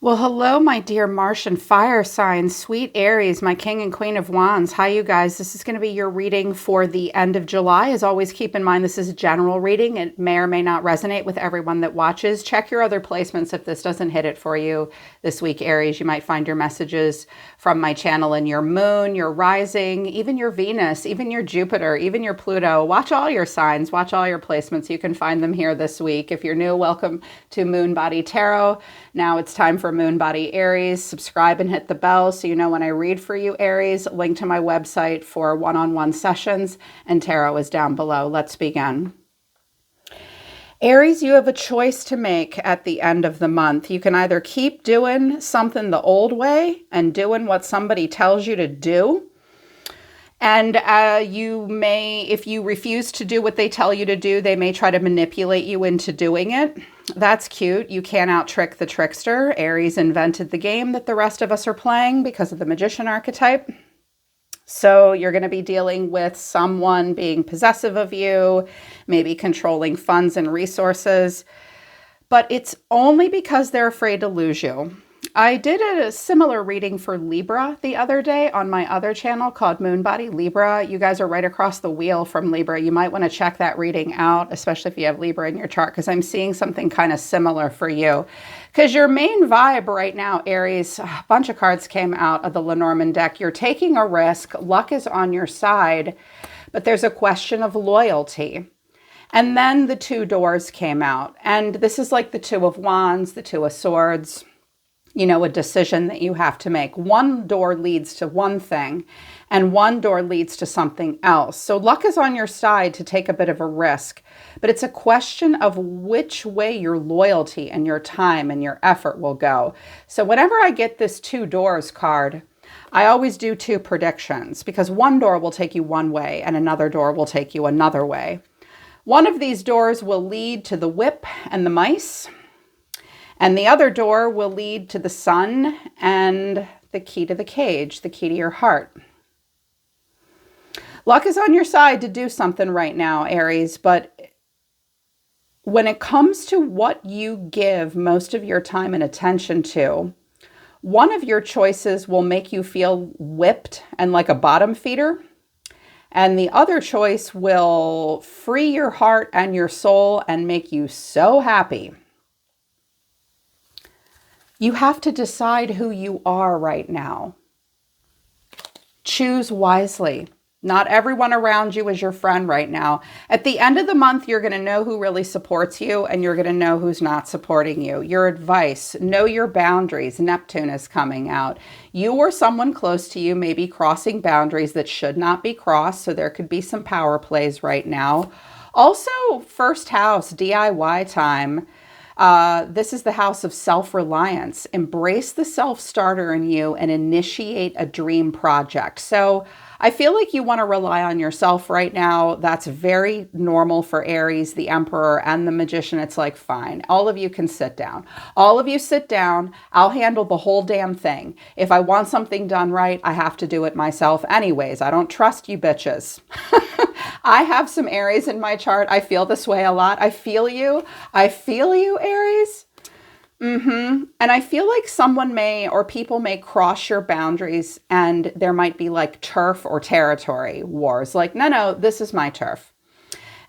Well, hello, my dear Martian fire signs, sweet Aries, my king and queen of wands. Hi, you guys. This is going to be your reading for the end of July. As always, keep in mind this is a general reading. It may or may not resonate with everyone that watches. Check your other placements if this doesn't hit it for you this week, Aries. You might find your messages from my channel in your moon, your rising, even your Venus, even your Jupiter, even your Pluto. Watch all your signs. Watch all your placements. You can find them here this week. If you're new, welcome to Moon Body Tarot. Now it's time for Moon Body Aries. Subscribe and hit the bell so you know when I read for you, Aries. Link to my website for one-on-one sessions, and tarot is down below. Let's begin. Aries, you have a choice to make at the end of the month. You can either keep doing something the old way and doing what somebody tells you to do. And you may, if you refuse to do what they tell you to do, they may try to manipulate you into doing it. That's cute. You can't out-trick the trickster. Aries invented the game that the rest of us are playing because of the magician archetype. So you're going to be dealing with someone being possessive of you, maybe controlling funds and resources. But it's only because they're afraid to lose you. I did a similar reading for Libra the other day on my other channel called Moon Body Libra. You guys are right across the wheel from Libra. You might want to check that reading out, especially if you have Libra in your chart, because I'm seeing something kind of similar for you. Because your main vibe right now, Aries, a bunch of cards came out of the Lenormand deck. You're taking a risk. Luck is on your side, but there's a question of loyalty. And then the two doors came out. And this is like the Two of Wands, the Two of Swords. You know, a decision that you have to make. One door leads to one thing and one door leads to something else. So luck is on your side to take a bit of a risk, but it's a question of which way your loyalty and your time and your effort will go. So whenever I get this two doors card, I always do two predictions because one door will take you one way and another door will take you another way. One of these doors will lead to the whip and the mice. And the other door will lead to the sun and the key to the cage, the key to your heart. Luck is on your side to do something right now, Aries, but when it comes to what you give most of your time and attention to, one of your choices will make you feel whipped and like a bottom feeder. And the other choice will free your heart and your soul and make you so happy. You have to decide who you are right now. Choose wisely. Not everyone around you is your friend right now. At the end of the month, you're going to know who really supports you and you're going to know who's not supporting you. Your advice, know your boundaries. Neptune is coming out. You or someone close to you may be crossing boundaries that should not be crossed, so there could be some power plays right now. Also, first house, DIY time. This is the house of self-reliance. Embrace the self-starter in you and initiate a dream project. So I feel like you want to rely on yourself right now. That's very normal for Aries, the Emperor, and the Magician. It's like, fine, all of you can sit down. All of you sit down. I'll handle the whole damn thing. If I want something done right, I have to do it myself anyways. I don't trust you bitches. I have some Aries in my chart. I feel this way a lot. I feel you. I feel you, Aries. And I feel like someone may, or people may cross your boundaries and there might be like turf or territory wars. Like, no, this is my turf.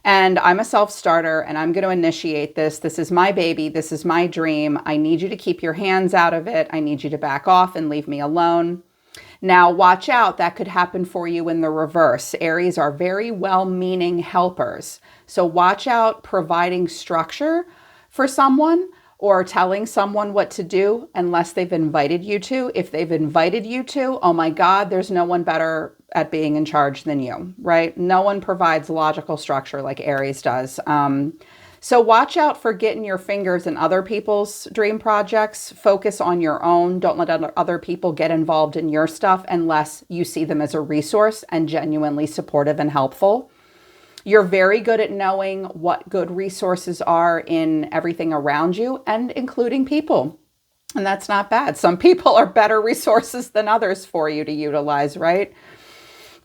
And I'm a self-starter and I'm going to initiate this. This is my baby. This is my dream. I need you to keep your hands out of it. I need you to back off and leave me alone. Now, watch out. That could happen for you in the reverse. Aries are very well-meaning helpers. So watch out providing structure for someone or telling someone what to do unless they've invited you to. If they've invited you to, oh my God, there's no one better at being in charge than you, right? No one provides logical structure like Aries does. So watch out for getting your fingers in other people's dream projects. Focus on your own. Don't let other people get involved in your stuff unless you see them as a resource and genuinely supportive and helpful. You're very good at knowing what good resources are in everything around you and including people. And that's not bad. Some people are better resources than others for you to utilize, right?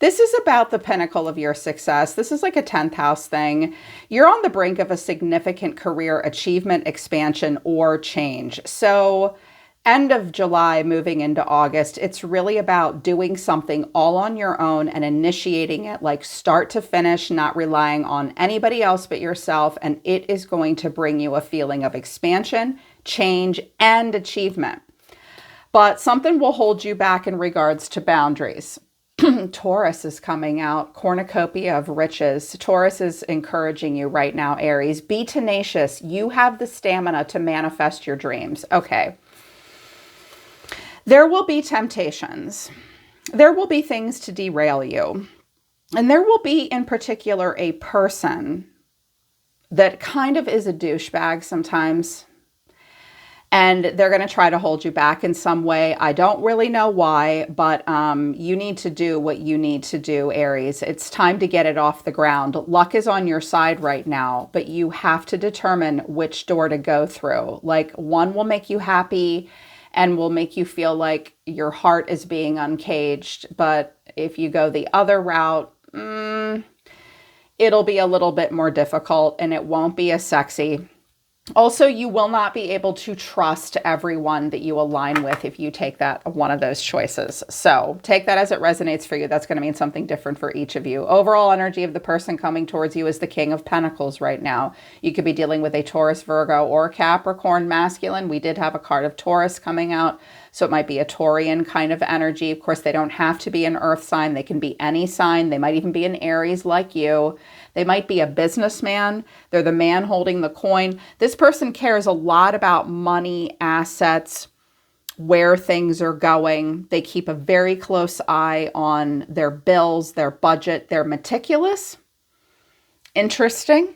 This is about the pinnacle of your success. This is like a 10th house thing. You're on the brink of a significant career achievement, expansion, or change. So end of July moving into August, it's really about doing something all on your own and initiating it like start to finish, not relying on anybody else but yourself. And it is going to bring you a feeling of expansion, change, and achievement. But something will hold you back in regards to boundaries. Taurus is coming out, cornucopia of riches. Taurus is encouraging you right now, Aries. Be tenacious. You have the stamina to manifest your dreams. Okay. There will be temptations. There will be things to derail you. And there will be, in particular, a person that kind of is a douchebag sometimes. And they're going to try to hold you back in some way. I don't really know why, but you need to do what you need to do, Aries. It's time to get it off the ground. Luck is on your side right now, but you have to determine which door to go through. Like, one will make you happy and will make you feel like your heart is being uncaged. But if you go the other route, it'll be a little bit more difficult and it won't be as sexy. Also, you will not be able to trust everyone that you align with if you take that one of those choices. So take that as it resonates for you. That's going to mean something different for each of you. Overall energy of the person coming towards you is the King of Pentacles right now. You could be dealing with a Taurus, Virgo, or Capricorn masculine. We did have a card of Taurus coming out, so it might be a Taurian kind of energy. Of course, they don't have to be an earth sign. They can be any sign. They might even be an Aries like you. They might be a businessman. They're the man holding the coin. This person cares a lot about money, assets, where things are going. They keep a very close eye on their bills, their budget. They're meticulous. Interesting.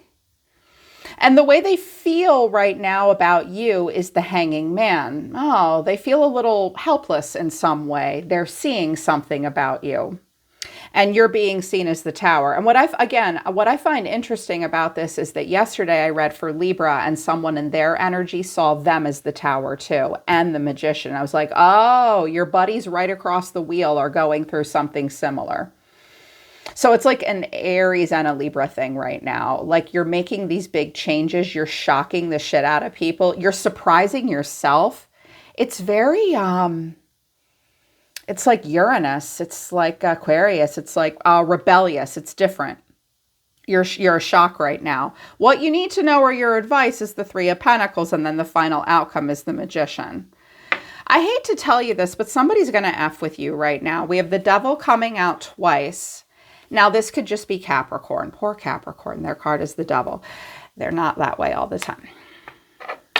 And the way they feel right now about you is the Hanging Man. Oh, they feel a little helpless in some way. They're seeing something about you. And you're being seen as the Tower. And what I find interesting about this is that yesterday I read for Libra and someone in their energy saw them as the Tower too, and the Magician. I was like, oh, your buddies right across the wheel are going through something similar. So it's like an Aries and a Libra thing right now. Like, you're making these big changes. You're shocking the shit out of people. You're surprising yourself. It's very, it's like Uranus. It's like Aquarius. It's like rebellious. It's different. You're a shock right now. What you need to know or your advice is the Three of Pentacles, and then the final outcome is the Magician. I hate to tell you this, but somebody's going to F with you right now. We have the Devil coming out twice. Now, this could just be Capricorn. Poor Capricorn. Their card is the Devil. They're not that way all the time.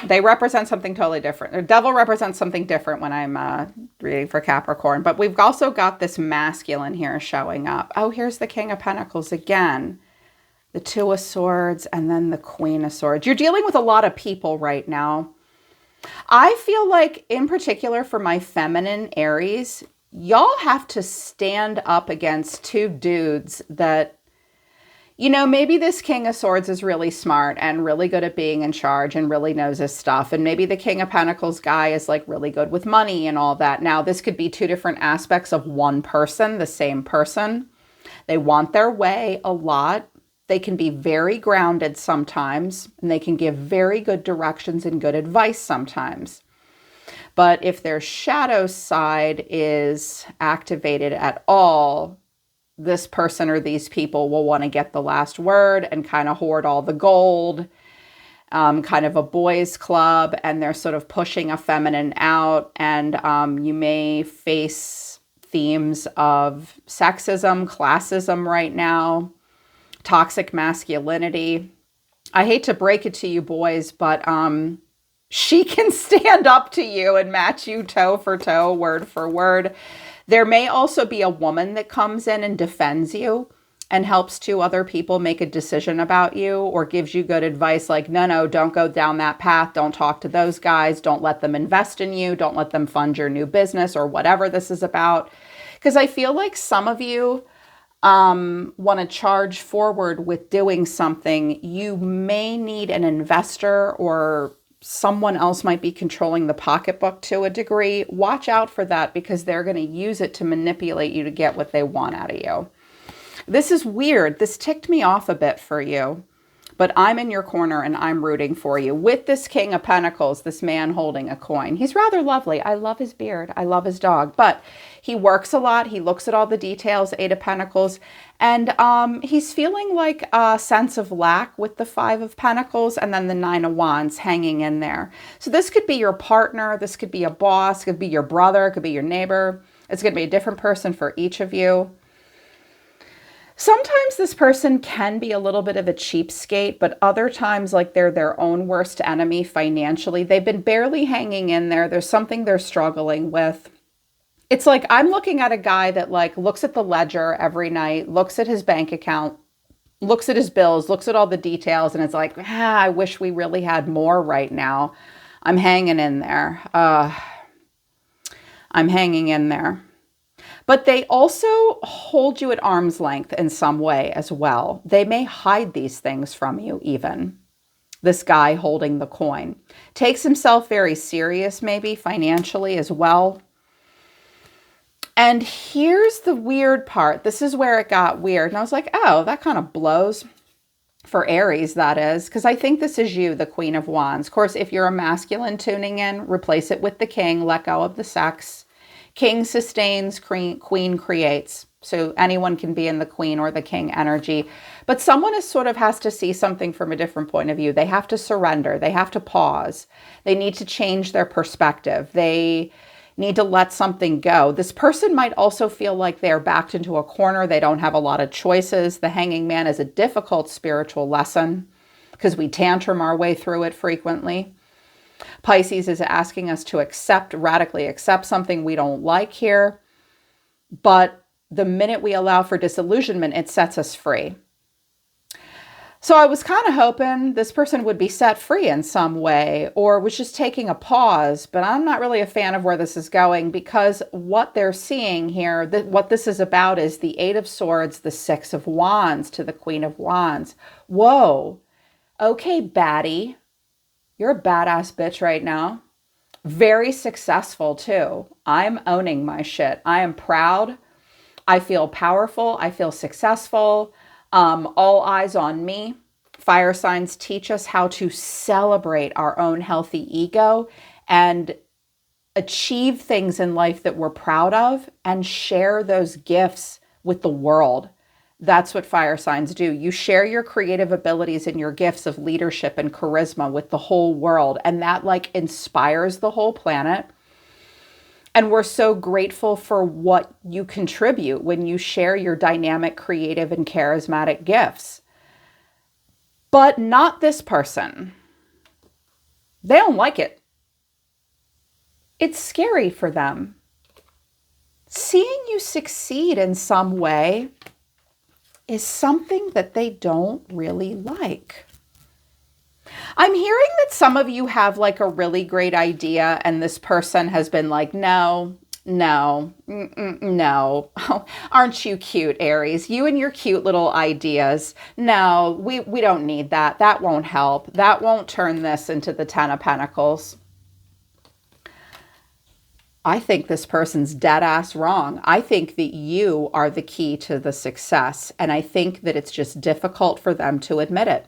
They represent something totally different. The Devil represents something different when I'm reading for Capricorn. But we've also got this masculine here showing up. Oh, here's the King of Pentacles again. The Two of Swords and then the Queen of Swords. You're dealing with a lot of people right now. I feel like, in particular for my feminine Aries, y'all have to stand up against two dudes that, you know, maybe this King of Swords is really smart and really good at being in charge and really knows his stuff. And maybe the King of Pentacles guy is like really good with money and all that. Now, this could be two different aspects of one person, the same person. They want their way a lot. They can be very grounded sometimes, and they can give very good directions and good advice sometimes. But if their shadow side is activated at all, this person or these people will want to get the last word and kind of hoard all the gold, kind of a boys club, and they're sort of pushing a feminine out. And you may face themes of sexism, classism right now, toxic masculinity. I hate to break it to you boys, but she can stand up to you and match you toe for toe, word for word. There may also be a woman that comes in and defends you and helps two other people make a decision about you, or gives you good advice like, no, don't go down that path. Don't talk to those guys. Don't let them invest in you. Don't let them fund your new business or whatever this is about. Because I feel like some of you want to charge forward with doing something. You may need an investor, or someone else might be controlling the pocketbook to a degree. Watch out for that, because they're going to use it to manipulate you to get what they want out of you. This is weird. This ticked me off a bit for you. but I'm in your corner and I'm rooting for you. With this King of Pentacles, this man holding a coin. He's rather lovely. I love his beard. I love his dog, but he works a lot. He looks at all the details, 8 of Pentacles, and he's feeling like a sense of lack with the 5 of Pentacles and then the 9 of Wands hanging in there. So this could be your partner. This could be a boss. It could be your brother. It could be your neighbor. It's going to be a different person for each of you. Sometimes this person can be a little bit of a cheapskate, but other times like they're their own worst enemy financially. They've been barely hanging in there. There's something they're struggling with. It's like I'm looking at a guy that like looks at the ledger every night, looks at his bank account, looks at his bills, looks at all the details, and it's like, I wish we really had more right now. I'm hanging in there. I'm hanging in there. But they also hold you at arm's length in some way as well. They may hide these things from you even. This guy holding the coin takes himself very serious, maybe financially as well. And here's the weird part. This is where it got weird. And I was like, oh, that kind of blows. For Aries, that is, because I think this is you, the Queen of Wands. Of course, if you're a masculine tuning in, replace it with the King, let go of the sex. King sustains, Queen creates. So anyone can be in the Queen or the King energy. But someone is sort of has to see something from a different point of view. They have to surrender. They have to pause. They need to change their perspective. They need to let something go. This person might also feel like they're backed into a corner. They don't have a lot of choices. The Hanging Man is a difficult spiritual lesson because we tantrum our way through it frequently. Pisces is asking us to radically accept something we don't like here. But the minute we allow for disillusionment, it sets us free. So I was kind of hoping this person would be set free in some way or was just taking a pause, but I'm not really a fan of where this is going because what they're seeing here, what this is about is the 8 of Swords, the 6 of Wands to the Queen of Wands. Whoa. Okay, baddie. You're a badass bitch right now. Very successful too. I'm owning my shit. I am proud. I feel powerful. I feel successful. All eyes on me. Fire signs teach us how to celebrate our own healthy ego and achieve things in life that we're proud of and share those gifts with the world. That's what fire signs do. You share your creative abilities and your gifts of leadership and charisma with the whole world. And that like inspires the whole planet. And we're so grateful for what you contribute when you share your dynamic, creative, and charismatic gifts. But not this person. They don't like it. It's scary for them. Seeing you succeed in some way is something that they don't really like. I'm hearing that some of you have like a really great idea and this person has been like, no. Oh, aren't you cute, Aries? You and your cute little ideas. No, we don't need that. That won't help. That won't turn this into the 10 of Pentacles. I think this person's dead ass wrong. I think that you are the key to the success. And I think that it's just difficult for them to admit it.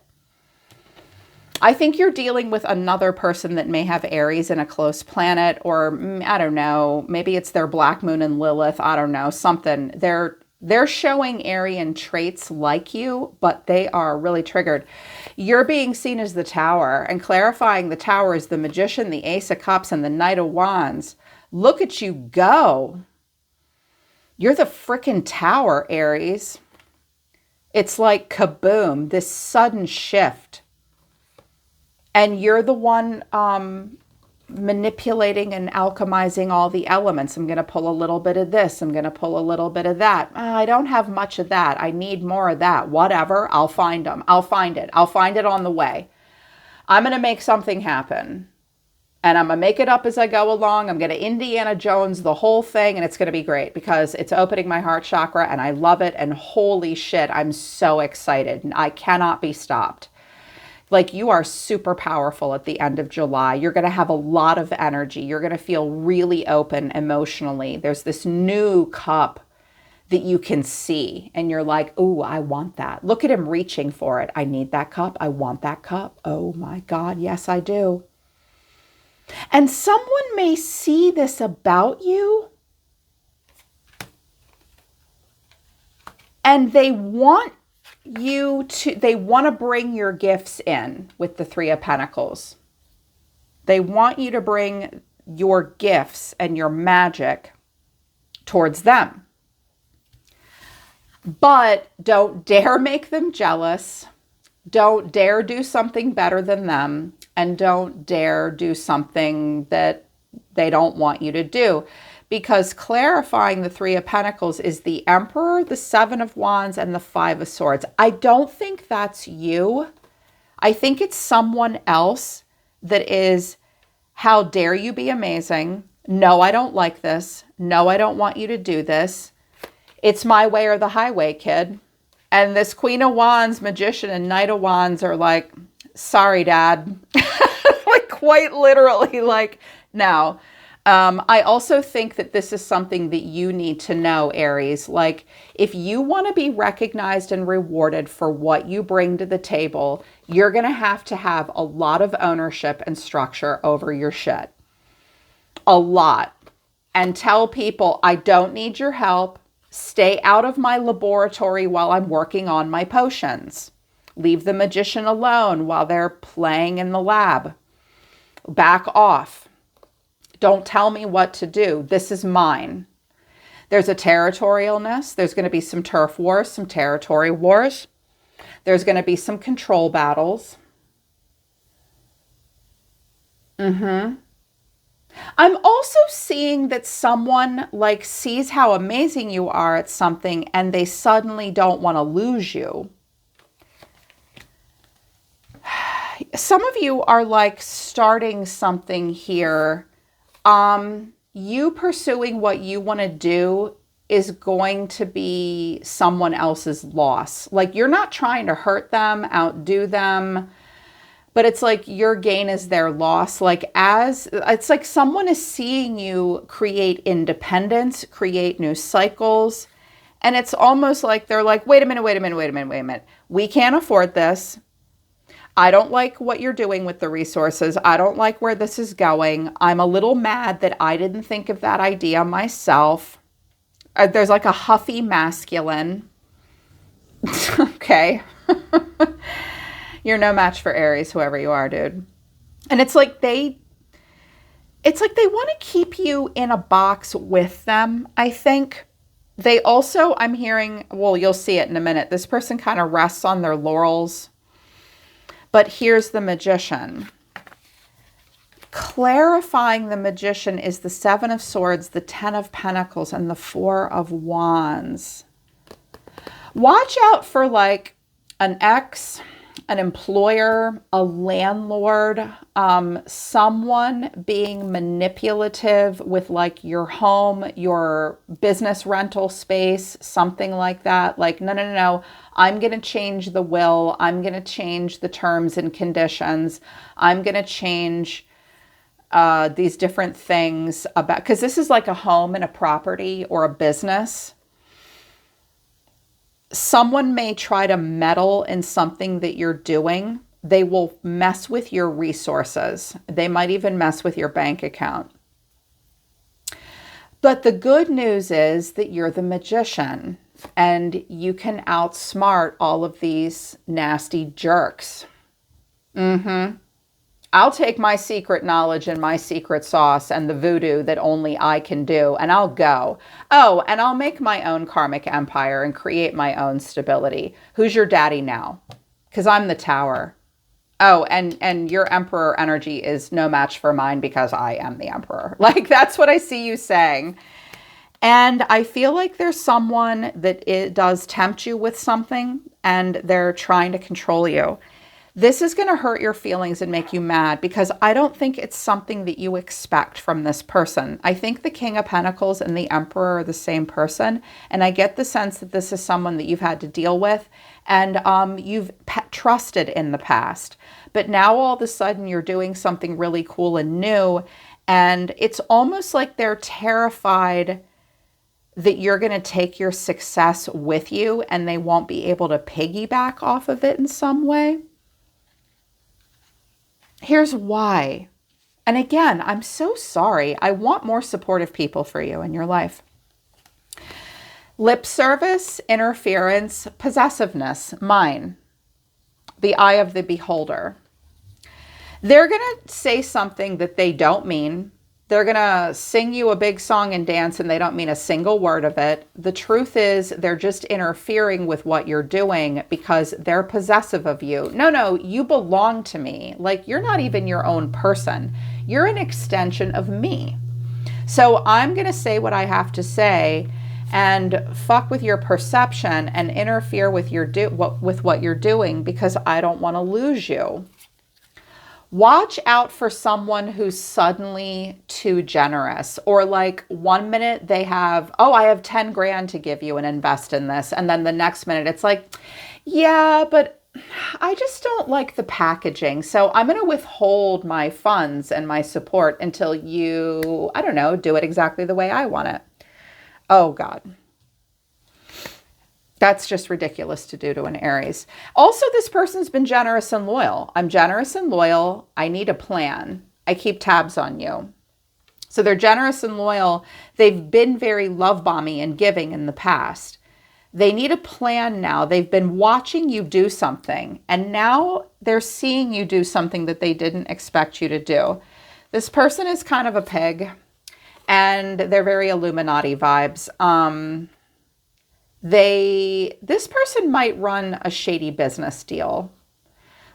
I think you're dealing with another person that may have Aries in a close planet, or I don't know, maybe it's their Black Moon and Lilith. I don't know, something. They're showing Aryan traits like you, but they are really triggered. You're being seen as the Tower, and clarifying the Tower is the Magician, the Ace of Cups, and the Knight of Wands. Look at you go. You're the frickin' Tower, Aries. It's like kaboom, this sudden shift. And you're the one manipulating and alchemizing all the elements. I'm going to pull a little bit of this. I'm going to pull a little bit of that. I don't have much of that. I need more of that. Whatever. I'll find them. I'll find it. I'll find it on the way. I'm going to make something happen. And I'm going to make it up as I go along. I'm going to Indiana Jones the whole thing. And it's going to be great because it's opening my heart chakra and I love it. And holy shit, I'm so excited. And I cannot be stopped. Like, you are super powerful at the end of July. You're going to have a lot of energy. You're going to feel really open emotionally. There's this new cup that you can see. And you're like, ooh, I want that. Look at him reaching for it. I need that cup. I want that cup. Oh my God. Yes, I do. And someone may see this about you and they want to bring your gifts in with the Three of Pentacles. They want you to bring your gifts and your magic towards them. But don't dare make them jealous. Don't dare do something better than them. And don't dare do something that they don't want you to do. Because clarifying the Three of Pentacles is the Emperor, the Seven of Wands, and the Five of Swords. I don't think that's you. I think it's someone else that is, how dare you be amazing? No, I don't like this. No, I don't want you to do this. It's my way or the highway, kid. And this Queen of Wands, Magician, and Knight of Wands are like, sorry, Dad. Like quite literally like, no. I also think that this is something that you need to know, Aries. Like, if you want to be recognized and rewarded for what you bring to the table, you're going to have a lot of ownership and structure over your shit. A lot. And tell people, I don't need your help. Stay out of my laboratory while I'm working on my potions. Leave the magician alone while they're playing in the lab. Back off. Don't tell me what to do. This is mine. There's a territorialness. There's going to be some turf wars, some territory wars. There's going to be some control battles. I'm also seeing that someone like sees how amazing you are at something and they suddenly don't want to lose you. Some of you are like starting something here. You pursuing what you want to do is going to be someone else's loss. Like, you're not trying to hurt them, outdo them, but it's like your gain is their loss. Like, it's like someone is seeing you create independence, create new cycles. And it's almost like they're like, wait a minute. We can't afford this. I don't like what you're doing with the resources. I don't like where this is going. I'm a little mad that I didn't think of that idea myself. There's like a huffy masculine. Okay. You're no match for Aries, whoever you are, dude. And it's like they want to keep you in a box with them, I think. They also, I'm hearing, well, you'll see it in a minute. This person kind of rests on their laurels. But here's the Magician. Clarifying the Magician is the Seven of Swords, the Ten of Pentacles, and the Four of Wands. Watch out for like an ex, an employer, a landlord, someone being manipulative with like your home, your business rental space, something like that. Like, no. I'm going to change the will. I'm going to change the terms and conditions. I'm going to change these different things about, because this is like a home and a property or a business. Someone may try to meddle in something that you're doing. They will mess with your resources. They might even mess with your bank account. But the good news is that you're the Magician and you can outsmart all of these nasty jerks. I'll take my secret knowledge and my secret sauce and the voodoo that only I can do, and I'll go. Oh, and I'll make my own karmic empire and create my own stability. Who's your daddy now? Because I'm the Tower. Oh, and your Emperor energy is no match for mine because I am the Emperor. Like, that's what I see you saying. And I feel like there's someone that it does tempt you with something and they're trying to control you. This is going to hurt your feelings and make you mad because I don't think it's something that you expect from this person. I think the King of Pentacles and the Emperor are the same person. And I get the sense that this is someone that you've had to deal with and you've trusted in the past. But now all of a sudden you're doing something really cool and new. And it's almost like they're terrified that you're going to take your success with you and they won't be able to piggyback off of it in some way. Here's why. And again, I'm so sorry. I want more supportive people for you in your life. Lip service, interference, possessiveness, mine. The eye of the beholder. They're going to say something that they don't mean. They're going to sing you a big song and dance and they don't mean a single word of it. The truth is they're just interfering with what you're doing because they're possessive of you. No, you belong to me. Like, you're not even your own person. You're an extension of me. So I'm going to say what I have to say and fuck with your perception and interfere with what you're doing because I don't want to lose you. Watch out for someone who's suddenly too generous, or like 1 minute they have, oh, I have 10 grand to give you and invest in this. And then the next minute it's like, yeah, but I just don't like the packaging. So I'm going to withhold my funds and my support until you, I don't know, do it exactly the way I want it. Oh God. That's just ridiculous to do to an Aries. Also, this person's been generous and loyal. I'm generous and loyal. I need a plan. I keep tabs on you. So they're generous and loyal. They've been very love-bombing and giving in the past. They need a plan now. They've been watching you do something, and now they're seeing you do something that they didn't expect you to do. This person is kind of a pig, and they're very Illuminati vibes. This person might run a shady business deal.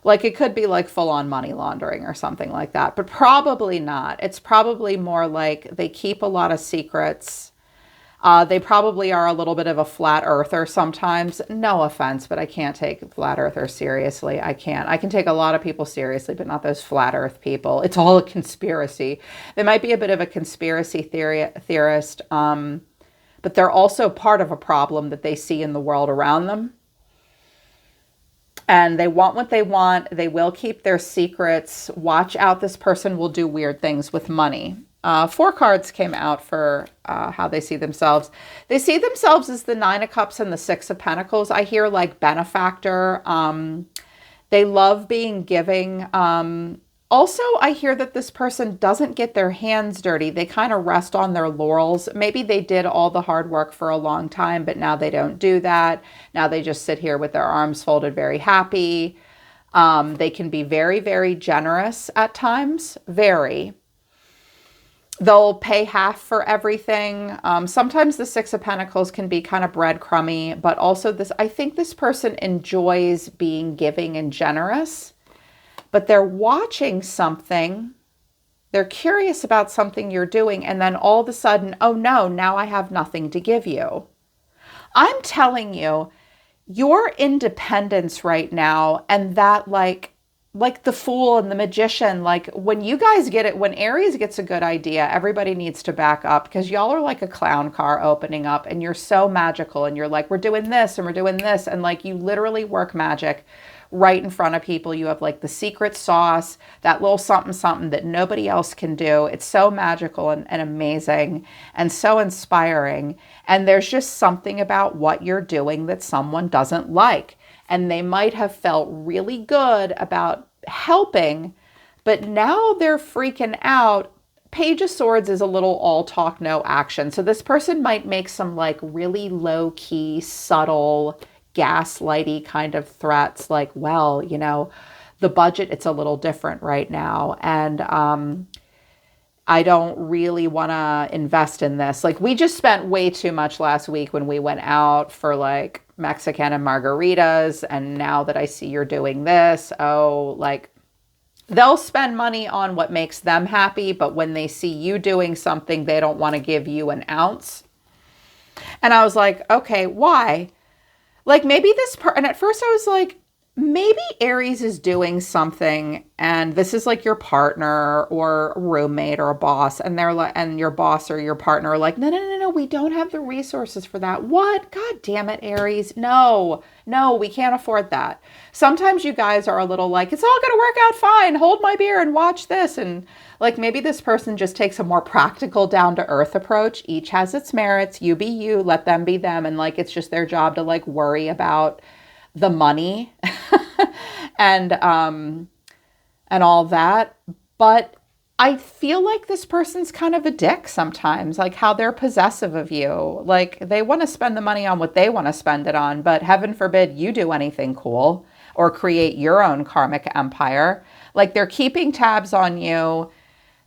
Like, it could be like full-on money laundering or something like that, but probably not. It's probably more like they keep a lot of secrets. They probably are a little bit of a flat earther sometimes. No offense, but I can't take flat earthers seriously. I can't. I can take a lot of people seriously, but not those flat earth people. It's all a conspiracy. They might be a bit of a conspiracy theorist, but they're also part of a problem that they see in the world around them. And they want what they want. They will keep their secrets. Watch out. This person will do weird things with money. 4 cards came out for how they see themselves. They see themselves as the 9 of Cups and the 6 of Pentacles. I hear like benefactor. They love being giving. Also, I hear that this person doesn't get their hands dirty. They kind of rest on their laurels. Maybe they did all the hard work for a long time, but now they don't do that. Now they just sit here with their arms folded, very happy. They can be very, very generous at times. Very. They'll pay half for everything. Sometimes the 6 of Pentacles can be kind of breadcrumby, but also I think this person enjoys being giving and generous. But they're watching something, they're curious about something you're doing, and then all of a sudden, oh no, now I have nothing to give you. I'm telling you, your independence right now, and that like the Fool and the Magician, like when you guys get it, when Aries gets a good idea, everybody needs to back up because y'all are like a clown car opening up and you're so magical and you're like, we're doing this and we're doing this. And like you literally work magic right in front of people. You have like the secret sauce, that little something, something that nobody else can do. It's so magical and amazing and so inspiring. And there's just something about what you're doing that someone doesn't like. And they might have felt really good about helping, but now they're freaking out. Page of Swords is a little all talk, no action. So this person might make some like really low key, subtle, gaslighty kind of threats like, well, you know, the budget, it's a little different right now. And I don't really want to invest in this. Like we just spent way too much last week when we went out for like Mexican and margaritas. And now that I see you're doing this, oh, like they'll spend money on what makes them happy. But when they see you doing something, they don't want to give you an ounce. And I was like, okay, why? Like maybe and at first I was like, maybe Aries is doing something, and this is like your partner or a roommate or a boss, and they're like, and your boss or your partner are like, no, no, no, no, we don't have the resources for that. What? God damn it, Aries. No, no, we can't afford that. Sometimes you guys are a little like, it's all going to work out fine. Hold my beer and watch this. And like maybe this person just takes a more practical, down to earth approach. Each has its merits. You be you, let them be them. And like, it's just their job to like worry about the money and all that. But I feel like this person's kind of a dick sometimes, like how they're possessive of you. Like they want to spend the money on what they want to spend it on, but heaven forbid you do anything cool or create your own karmic empire. Like they're keeping tabs on you.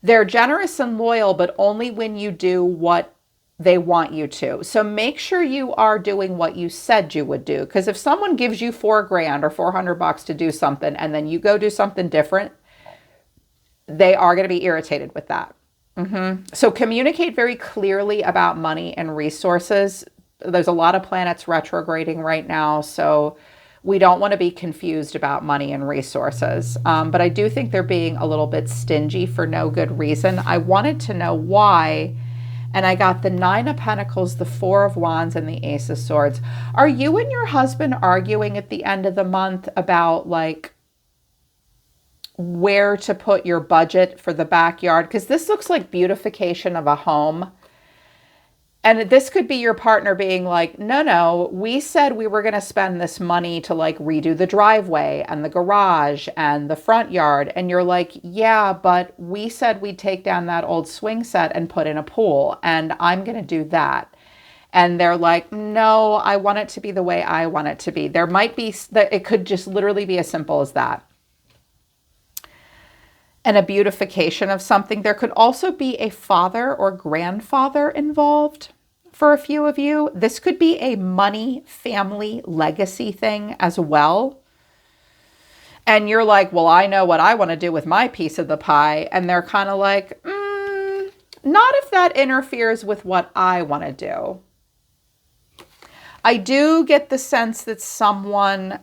They're generous and loyal, but only when you do what they want you to. So make sure you are doing what you said you would do. Because if someone gives you $4,000 or $400 to do something and then you go do something different, they are going to be irritated with that. So communicate very clearly about money and resources. There's a lot of planets retrograding right now, so we don't want to be confused about money and resources. But I do think they're being a little bit stingy for no good reason. I wanted to know why. And I got the 9 of Pentacles, the 4 of Wands, and the Ace of Swords. Are you and your husband arguing at the end of the month about like where to put your budget for the backyard? Because this looks like beautification of a home. And this could be your partner being like, no, no, we said we were going to spend this money to like redo the driveway and the garage and the front yard. And you're like, yeah, but we said we'd take down that old swing set and put in a pool. And I'm going to do that. And they're like, no, I want it to be the way I want it to be. There might be, it could just literally be as simple as that. And a beautification of something. There could also be a father or grandfather involved for a few of you. This could be a money, family, legacy thing as well. And you're like, well, I know what I want to do with my piece of the pie. And they're kind of like, not if that interferes with what I want to do. I do get the sense that someone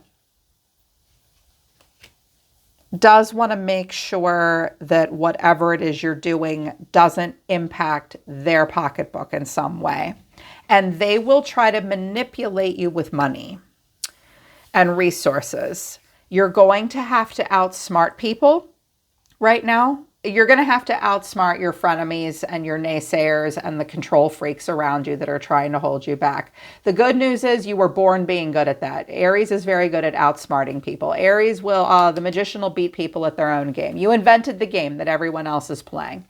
does want to make sure that whatever it is you're doing doesn't impact their pocketbook in some way. And they will try to manipulate you with money and resources. You're going to have to outsmart people right now. You're going to have to outsmart your frenemies and your naysayers and the control freaks around you that are trying to hold you back. The good news is you were born being good at that. Aries is very good at outsmarting people. Aries will, the magician will beat people at their own game. You invented the game that everyone else is playing.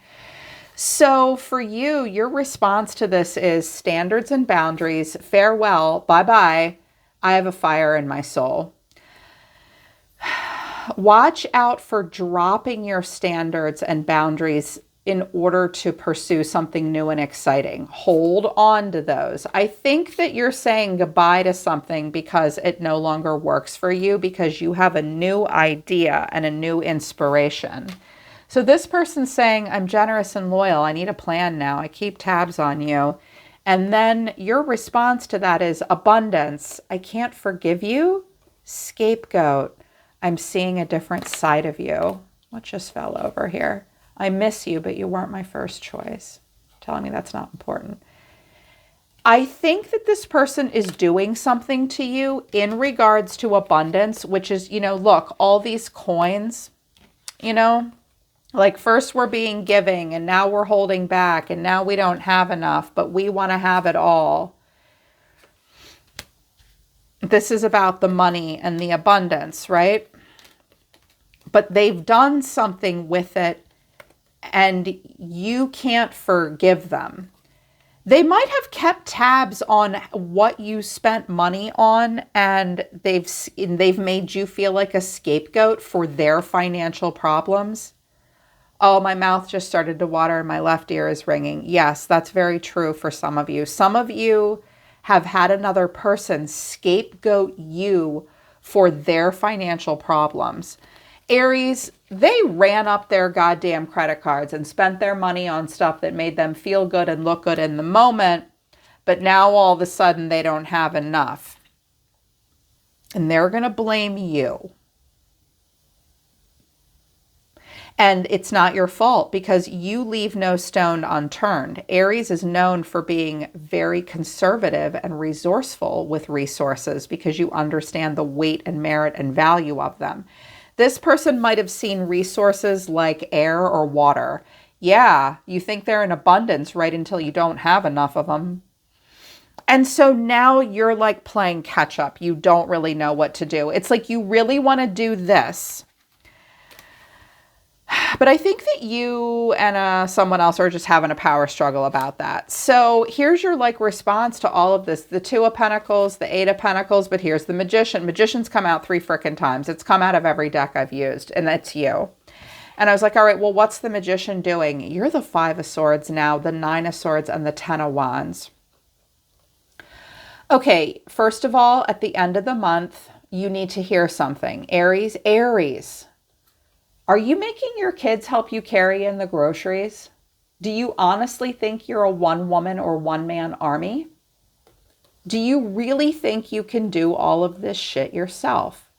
So for you, your response to this is standards and boundaries. Farewell. Bye-bye. I have a fire in my soul. Watch out for dropping your standards and boundaries in order to pursue something new and exciting. Hold on to those. I think that you're saying goodbye to something because it no longer works for you, because you have a new idea and a new inspiration. So this person's saying, I'm generous and loyal. I need a plan now. I keep tabs on you. And then your response to that is abundance. I can't forgive you. Scapegoat. I'm seeing a different side of you. What just fell over here? I miss you, but you weren't my first choice. Telling me that's not important. I think that this person is doing something to you in regards to abundance, which is, look, all these coins, like first we're being giving and now we're holding back and now we don't have enough, but we want to have it all. This is about the money and the abundance, right? But they've done something with it and you can't forgive them. They might have kept tabs on what you spent money on, and they've made you feel like a scapegoat for their financial problems. Oh, my mouth just started to water and my left ear is ringing. Yes, that's very true for some of you. Some of you have had another person scapegoat you for their financial problems. Aries, they ran up their goddamn credit cards and spent their money on stuff that made them feel good and look good in the moment, but now all of a sudden they don't have enough. and they're going to blame you. And it's not your fault because you leave no stone unturned. Aries is known for being very conservative and resourceful with resources because you understand the weight and merit and value of them. This person might have seen resources like air or water. Yeah, you think they're in abundance right until you don't have enough of them. And so now you're like playing catch up. You don't really know what to do. It's like you really want to do this. But I think that you and someone else are just having a power struggle about that. So here's your like response to all of this. The Two of Pentacles, the Eight of Pentacles, but here's the Magician. Magician's come out 3 frickin' times. It's come out of every deck I've used, and that's you. And I was like, all right, well, what's the Magician doing? You're the Five of Swords now, the Nine of Swords, and the Ten of Wands. Okay, first of all, at the end of the month, you need to hear something. Aries. Are you making your kids help you carry in the groceries? Do you honestly think you're a one-woman or one-man army? Do you really think you can do all of this shit yourself?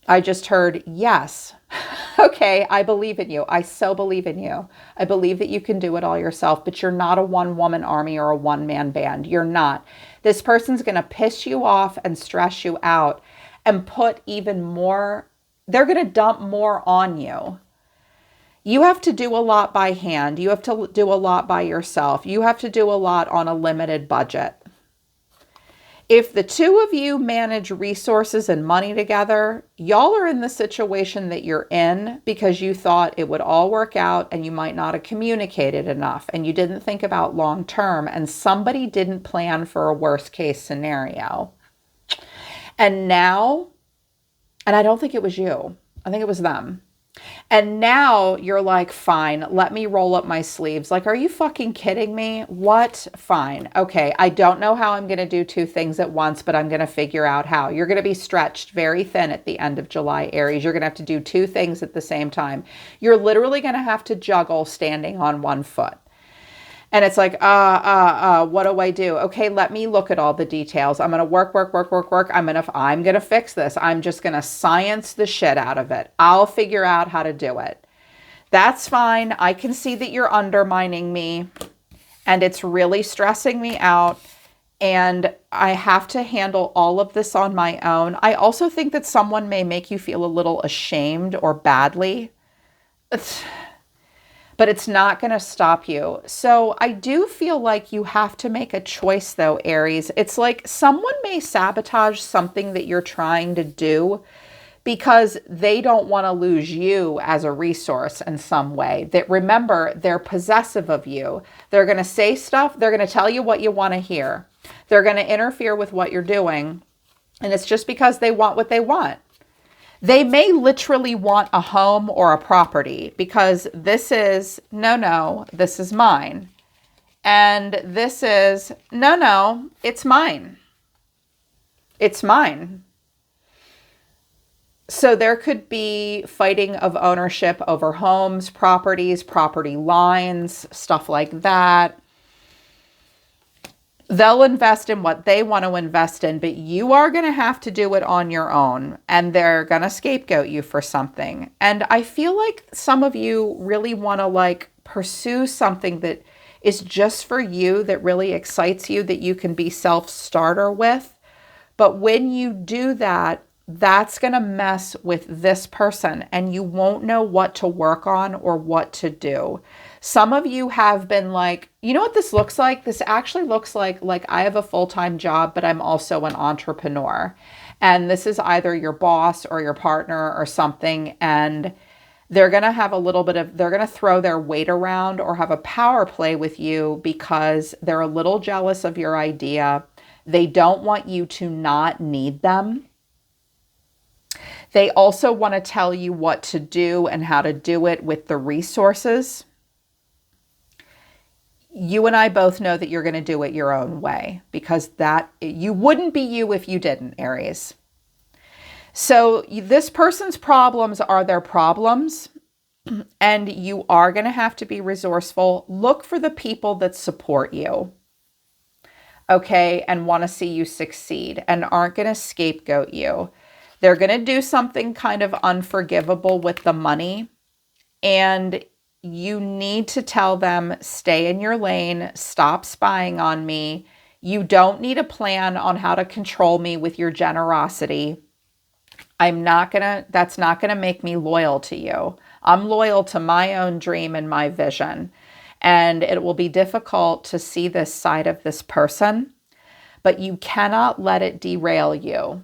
I just heard yes. Okay, I believe in you. I so believe in you. I believe that you can do it all yourself, but you're not a one-woman army or a one-man band. You're not. This person's going to piss you off and stress you out and put even more. They're going to dump more on you. You have to do a lot by hand. You have to do a lot by yourself. You have to do a lot on a limited budget. If the two of you manage resources and money together, y'all are in the situation that you're in because you thought it would all work out and you might not have communicated enough and you didn't think about long term and somebody didn't plan for a worst case scenario. And now, and I don't think it was you. I think it was them. And now you're like, fine, let me roll up my sleeves. Like, are you fucking kidding me? What? Fine. Okay. I don't know how I'm going to do two things at once, but I'm going to figure out how. You're going to be stretched very thin at the end of July, Aries. You're going to have to do two things at the same time. You're literally going to have to juggle standing on one foot. And it's like, what do I do? Okay, let me look at all the details. I'm going to work. I'm going to fix this. I'm just going to science the shit out of it. I'll figure out how to do it. That's fine. I can see that you're undermining me and it's really stressing me out. And I have to handle all of this on my own. I also think that someone may make you feel a little ashamed or badly. But it's not going to stop you. So I do feel like you have to make a choice though, Aries. It's like someone may sabotage something that you're trying to do because they don't want to lose you as a resource in some way. That remember, they're possessive of you. They're going to say stuff. They're going to tell you what you want to hear. They're going to interfere with what you're doing. And it's just because they want what they want. They may literally want a home or a property because this is, no, this is mine. And this is, no, it's mine. It's mine. So there could be fighting of ownership over homes, properties, property lines, stuff like that. They'll invest in what they want to invest in, but you are going to have to do it on your own, and they're going to scapegoat you for something. And I feel like some of you really want to like pursue something that is just for you, that really excites you, that you can be self-starter with. But when you do that, that's going to mess with this person and you won't know what to work on or what to do. Some of you have been like, you know what this looks like? This actually looks like I have a full-time job, but I'm also an entrepreneur. And this is either your boss or your partner or something. And they're going to have a little bit of, they're going to throw their weight around or have a power play with you because they're a little jealous of your idea. They don't want you to not need them. They also want to tell you what to do and how to do it with the resources. You and I both know that you're going to do it your own way because that you wouldn't be you if you didn't, Aries. So this person's problems are their problems and you are going to have to be resourceful. Look for the people that support you. okay, and want to see you succeed and aren't going to scapegoat you. They're going to do something kind of unforgivable with the money, and you need to tell them, stay in your lane, stop spying on me. You don't need a plan on how to control me with your generosity. That's not gonna make me loyal to you. I'm loyal to my own dream and my vision. And it will be difficult to see this side of this person, but you cannot let it derail you.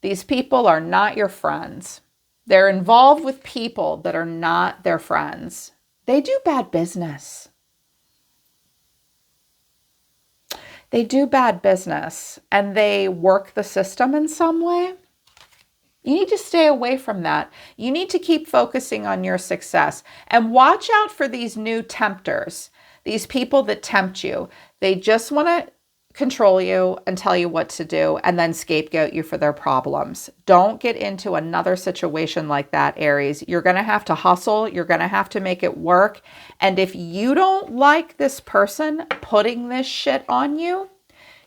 These people are not your friends. They're involved with people that are not their friends. They do bad business. They do bad business and they work the system in some way. You need to stay away from that. You need to keep focusing on your success and watch out for these new tempters, these people that tempt you. They just want to control you and tell you what to do and then scapegoat you for their problems. Don't get into another situation like that, Aries. You're going to have to hustle. You're going to have to make it work. And if you don't like this person putting this shit on you,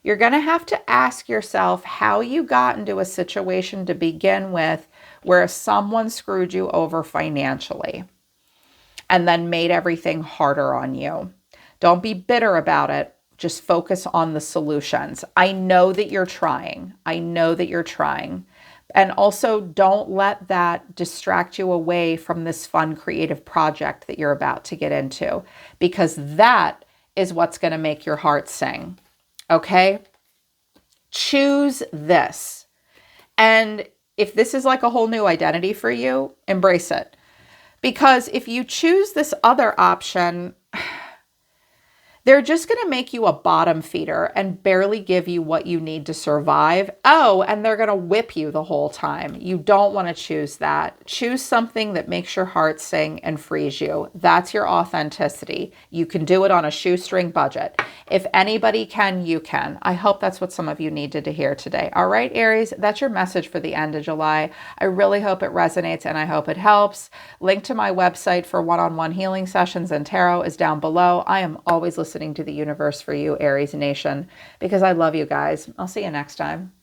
you're going to have to ask yourself how you got into a situation to begin with where someone screwed you over financially and then made everything harder on you. Don't be bitter about it. Just focus on the solutions. I know that you're trying. I know that you're trying. And also don't let that distract you away from this fun, creative project that you're about to get into, because that is what's going to make your heart sing. Okay? Choose this. And if this is like a whole new identity for you, embrace it. Because if you choose this other option, they're just going to make you a bottom feeder and barely give you what you need to survive. Oh, and they're going to whip you the whole time. You don't want to choose that. Choose something that makes your heart sing and frees you. That's your authenticity. You can do it on a shoestring budget. If anybody can, you can. I hope that's what some of you needed to hear today. All right, Aries, that's your message for the end of July. I really hope it resonates and I hope it helps. Link to my website for one-on-one healing sessions and tarot is down below. I am always listening to the universe for you, Aries Nation, because I love you guys. I'll see you next time.